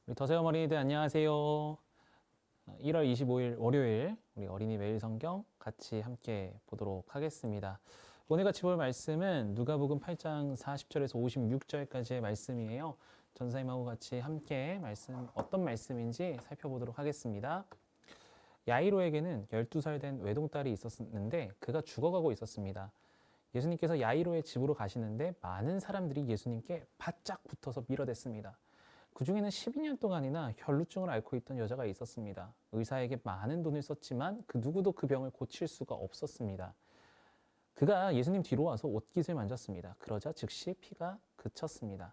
우리 더세어 어린이들 안녕하세요. 1월 25일 월요일 우리 어린이 매일 성경 같이 함께 보도록 하겠습니다. 오늘 같이 볼 말씀은 누가복음 8장 40절에서 56절까지의 말씀이에요. 전사님하고 같이 함께 어떤 말씀인지 살펴보도록 하겠습니다. 야이로에게는 12살 된 외동딸이 있었는데 그가 죽어가고 있었습니다. 예수님께서 야이로의 집으로 가시는데 많은 사람들이 예수님께 바짝 붙어서 밀어댔습니다. 그 중에는 12년 동안이나 혈루증을 앓고 있던 여자가 있었습니다. 의사에게 많은 돈을 썼지만 그 누구도 그 병을 고칠 수가 없었습니다. 그가 예수님 뒤로 와서 옷깃을 만졌습니다. 그러자 즉시 피가 그쳤습니다.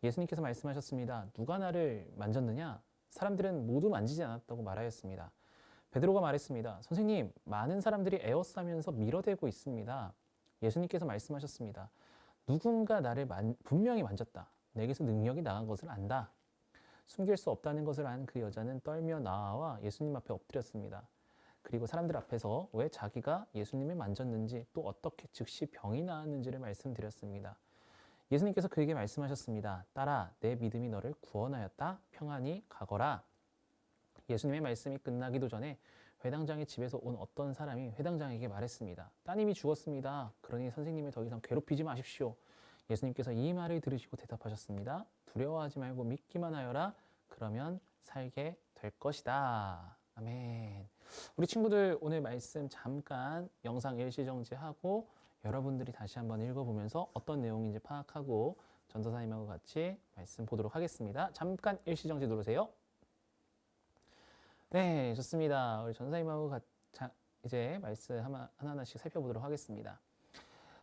예수님께서 말씀하셨습니다. 누가 나를 만졌느냐? 사람들은 모두 만지지 않았다고 말하였습니다. 베드로가 말했습니다. 선생님, 많은 사람들이 에워싸면서 밀어대고 있습니다. 예수님께서 말씀하셨습니다. 누군가 나를 분명히 만졌다. 내게서 능력이 나간 것을 안다. 숨길 수 없다는 것을 안 그 여자는 떨며 나와 예수님 앞에 엎드렸습니다. 그리고 사람들 앞에서 왜 자기가 예수님을 만졌는지 또 어떻게 즉시 병이 나았는지를 말씀드렸습니다. 예수님께서 그에게 말씀하셨습니다. 딸아, 내 믿음이 너를 구원하였다. 평안히 가거라. 예수님의 말씀이 끝나기도 전에 회당장의 집에서 온 어떤 사람이 회당장에게 말했습니다. 따님이 죽었습니다. 그러니 선생님을 더 이상 괴롭히지 마십시오. 예수님께서 이 말을 들으시고 대답하셨습니다. 두려워하지 말고 믿기만 하여라. 그러면 살게 될 것이다. 아멘. 우리 친구들 오늘 말씀 잠깐 영상 일시정지하고 여러분들이 다시 한번 읽어보면서 어떤 내용인지 파악하고 전도사님하고 같이 말씀 보도록 하겠습니다. 잠깐 일시정지 누르세요. 네, 좋습니다. 우리 전사님하고 이제 말씀 하나하나씩 살펴보도록 하겠습니다.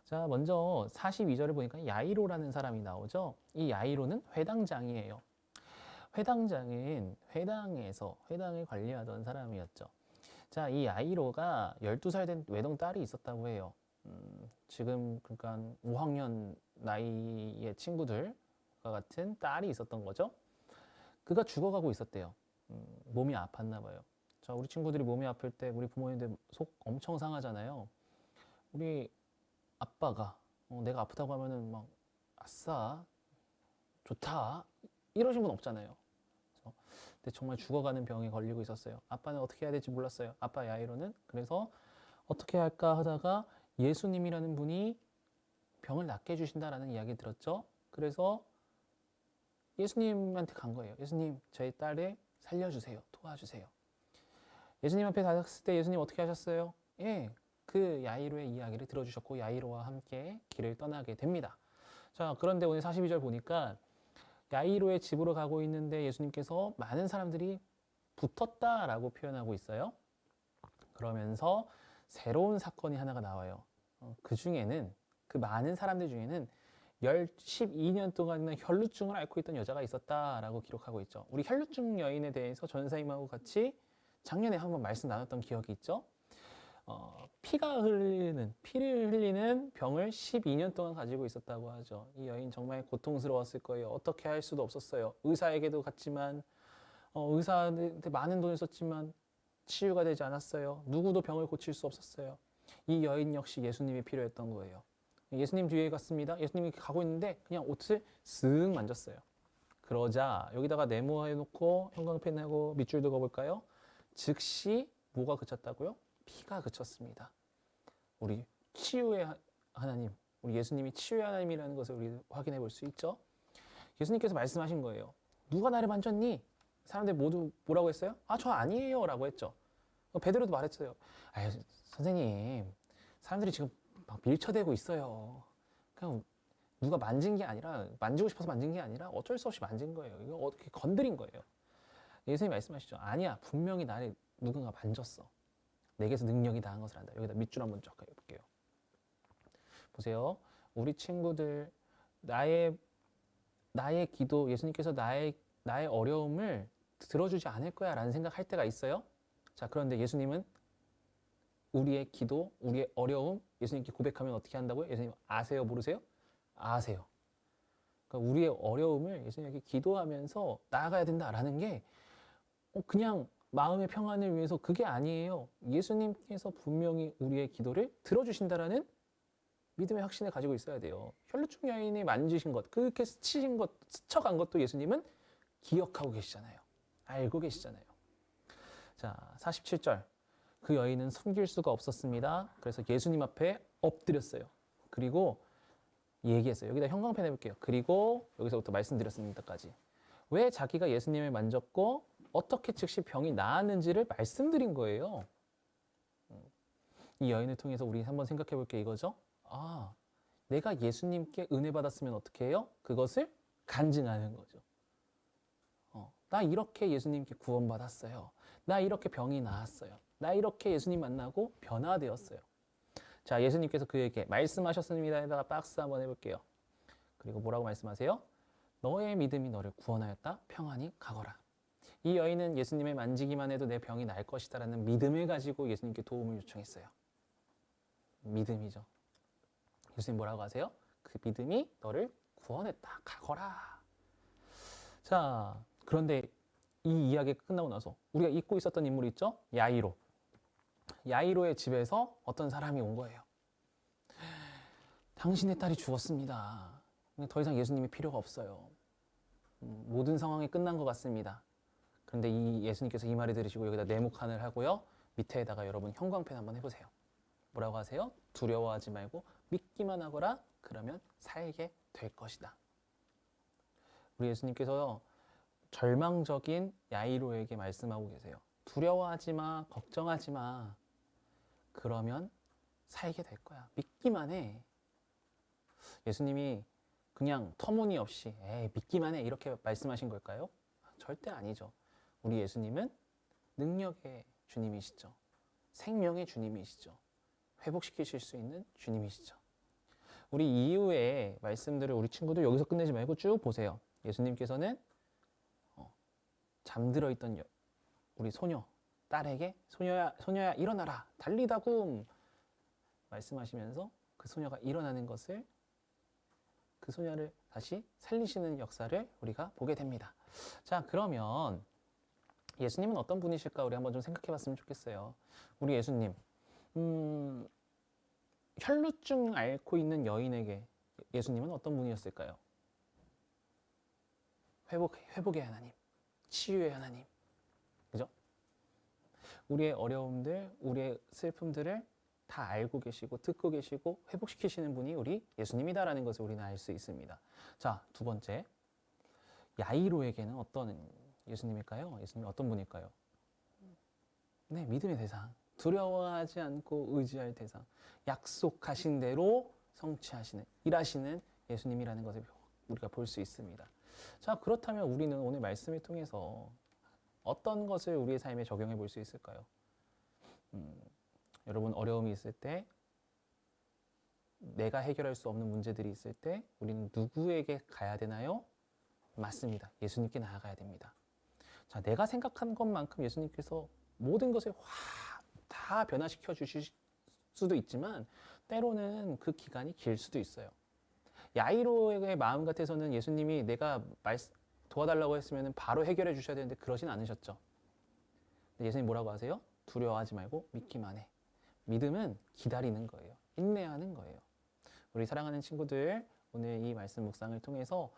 자, 먼저 42절을 보니까 야이로라는 사람이 나오죠. 이 야이로는 회당장이에요. 회당장은 회당을 관리하던 사람이었죠. 자, 이 야이로가 12살 된 외동딸이 있었다고 해요. 지금 그러니까 5학년 나이의 친구들과 같은 딸이 있었던 거죠. 그가 죽어가고 있었대요. 몸이 아팠나 봐요. 자, 우리 친구들이 몸이 아플 때 우리 부모님들 속 엄청 상하잖아요. 우리 아빠가 내가 아프다고 하면은 막 아싸 좋다 이러신 분 없잖아요. 근데 정말 죽어가는 병에 걸리고 있었어요. 아빠는 어떻게 해야 될지 몰랐어요. 아빠 야이로는. 그래서 어떻게 할까 하다가 예수님이라는 분이 병을 낫게 해주신다라는 이야기 들었죠. 그래서 예수님한테 간 거예요. 예수님, 저희 딸을 살려주세요. 도와주세요. 예수님 앞에 닿았을 때 예수님 어떻게 하셨어요? 예, 그 야이로의 이야기를 들어주셨고 야이로와 함께 길을 떠나게 됩니다. 자, 그런데 오늘 42절 보니까 야이로의 집으로 가고 있는데 예수님께서 많은 사람들이 붙었다라고 표현하고 있어요. 그러면서 새로운 사건이 하나가 나와요. 그 중에는 그 많은 사람들 중에는 12년 동안이나 혈루증을 앓고 있던 여자가 있었다라고 기록하고 있죠. 우리 혈루증 여인에 대해서 전사님하고 같이 작년에 한번 말씀 나눴던 기억이 있죠. 피를 흘리는 병을 12년 동안 가지고 있었다고 하죠. 이 여인 정말 고통스러웠을 거예요. 어떻게 할 수도 없었어요. 의사에게도 갔지만, 의사한테 많은 돈을 썼지만 치유가 되지 않았어요. 누구도 병을 고칠 수 없었어요. 이 여인 역시 예수님이 필요했던 거예요. 예수님 뒤에 갔습니다. 예수님이 가고 있는데 그냥 옷을 쓱 만졌어요. 그러자 여기다가 네모해놓고 형광펜 하고 밑줄도 그어볼까요? 즉시 뭐가 그쳤다고요? 피가 그쳤습니다. 우리 치유의 하나님, 우리 예수님이 치유의 하나님이라는 것을 우리 확인해 볼 수 있죠. 예수님께서 말씀하신 거예요. 누가 나를 만졌니? 사람들 모두 뭐라고 했어요? 아, 저 아니에요 라고 했죠. 베드로도 말했어요. 아, 선생님, 사람들이 지금 막 밀쳐대고 있어요. 그냥 누가 만진 게 아니라, 만지고 싶어서 만진 게 아니라 어쩔 수 없이 만진 거예요. 이거 어떻게 건드린 거예요. 예수님 말씀하시죠. 아니야, 분명히 나를 누군가 만졌어. 내게서 능력이 나은 것을 안다. 여기다 밑줄 한번 쫙 해볼게요. 보세요. 우리 친구들, 나의 기도, 예수님께서 나의 어려움을 들어주지 않을 거야 라는 생각할 때가 있어요. 자, 그런데 예수님은 우리의 기도, 우리의 어려움, 예수님께 고백하면 어떻게 한다고요? 예수님 아세요? 모르세요? 아세요. 그러니까 우리의 어려움을 예수님에게 기도하면서 나아가야 된다라는 게 그냥 마음의 평안을 위해서 그게 아니에요. 예수님께서 분명히 우리의 기도를 들어주신다라는 믿음의 확신을 가지고 있어야 돼요. 혈루증 여인이 만지신 것, 그렇게 스치신 것, 스쳐간 것도 예수님은 기억하고 계시잖아요. 알고 계시잖아요. 자, 47절. 그 여인은 숨길 수가 없었습니다. 그래서 예수님 앞에 엎드렸어요. 그리고 얘기했어요. 여기다 형광펜 해볼게요. 그리고 여기서부터 말씀드렸습니다까지. 왜 자기가 예수님을 만졌고 어떻게 즉시 병이 나았는지를 말씀드린 거예요. 이 여인을 통해서 우리 한번 생각해 볼 게 이거죠. 아, 내가 예수님께 은혜 받았으면 어떻게 해요? 그것을 간증하는 거죠. 나 이렇게 예수님께 구원받았어요. 나 이렇게 병이 나았어요. 나 이렇게 예수님 만나고 변화되었어요. 자, 예수님께서 그에게 말씀하셨습니다에다가 박스 한번 해볼게요. 그리고 뭐라고 말씀하세요? 너의 믿음이 너를 구원하였다. 평안히 가거라. 이 여인은 예수님을 만지기만 해도 내 병이 날 것이다라는 믿음을 가지고 예수님께 도움을 요청했어요. 믿음이죠. 예수님 뭐라고 하세요? 그 믿음이 너를 구원했다. 가거라. 자, 그런데 이 이야기가 끝나고 나서 우리가 잊고 있었던 인물이 있죠? 야이로. 야이로의 집에서 어떤 사람이 온 거예요. 당신의 딸이 죽었습니다. 더 이상 예수님이 필요가 없어요. 모든 상황이 끝난 것 같습니다. 그런데 이 예수님께서 이 말을 들으시고 여기다 네모칸을 하고요. 밑에다가 여러분 형광펜 한번 해보세요. 뭐라고 하세요? 두려워하지 말고 믿기만 하거라. 그러면 살게 될 것이다. 우리 예수님께서 절망적인 야이로에게 말씀하고 계세요. 두려워하지 마, 걱정하지 마. 그러면 살게 될 거야. 믿기만 해. 예수님이 그냥 터무니없이 믿기만 해 이렇게 말씀하신 걸까요? 절대 아니죠. 우리 예수님은 능력의 주님이시죠. 생명의 주님이시죠. 회복시키실 수 있는 주님이시죠. 우리 이후의 말씀들을 우리 친구들 여기서 끝내지 말고 쭉 보세요. 예수님께서는 잠들어 있던 우리 소녀, 딸에게 소녀야 일어나라 달리다굼 말씀하시면서 그 소녀가 일어나는 것을 그 소녀를 다시 살리시는 역사를 우리가 보게 됩니다. 자, 그러면 예수님은 어떤 분이실까 우리 한번 좀 생각해 봤으면 좋겠어요. 우리 예수님 혈루증 앓고 있는 여인에게 예수님은 어떤 분이었을까요? 회복의 하나님, 치유의 하나님, 그죠? 우리의 어려움들, 우리의 슬픔들을 다 알고 계시고 듣고 계시고 회복시키시는 분이 우리 예수님이다라는 것을 우리는 알 수 있습니다. 자, 두 번째, 야이로에게는 어떤 예수님일까요? 예수님이 어떤 분일까요? 네, 믿음의 대상, 두려워하지 않고 의지할 대상, 약속하신 대로 성취하시는, 일하시는 예수님이라는 것을 우리가 볼 수 있습니다. 자, 그렇다면 우리는 오늘 말씀을 통해서 어떤 것을 우리의 삶에 적용해 볼 수 있을까요? 여러분 어려움이 있을 때, 내가 해결할 수 없는 문제들이 있을 때 우리는 누구에게 가야 되나요? 맞습니다. 예수님께 나아가야 됩니다. 자, 내가 생각한 것만큼 예수님께서 모든 것을 다 변화시켜 주실 수도 있지만 때로는 그 기간이 길 수도 있어요. 야이로의 마음 같아서는 예수님이 내가 도와달라고 했으면 바로 해결해 주셔야 되는데 그러진 않으셨죠. 예수님 뭐라고 하세요? 두려워하지 말고 믿기만 해. 믿음은 기다리는 거예요. 인내하는 거예요. 우리 사랑하는 친구들, 오늘 이 말씀 묵상을 통해서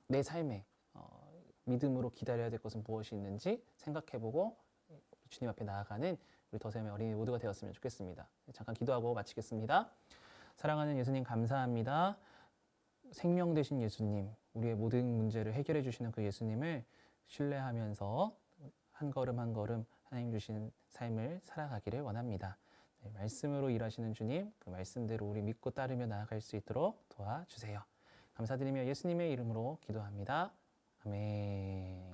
내 삶에 믿음으로 기다려야 될 것은 무엇이 있는지 생각해보고 주님 앞에 나아가는 우리 더샘의 어린이 모두가 되었으면 좋겠습니다. 잠깐 기도하고 마치겠습니다. 사랑하는 예수님 감사합니다. 생명 되신 예수님, 우리의 모든 문제를 해결해 주시는 그 예수님을 신뢰하면서 한 걸음 한 걸음 하나님 주신 삶을 살아가기를 원합니다. 네, 말씀으로 일하시는 주님, 그 말씀대로 우리 믿고 따르며 나아갈 수 있도록 도와주세요. 감사드리며 예수님의 이름으로 기도합니다. 아멘.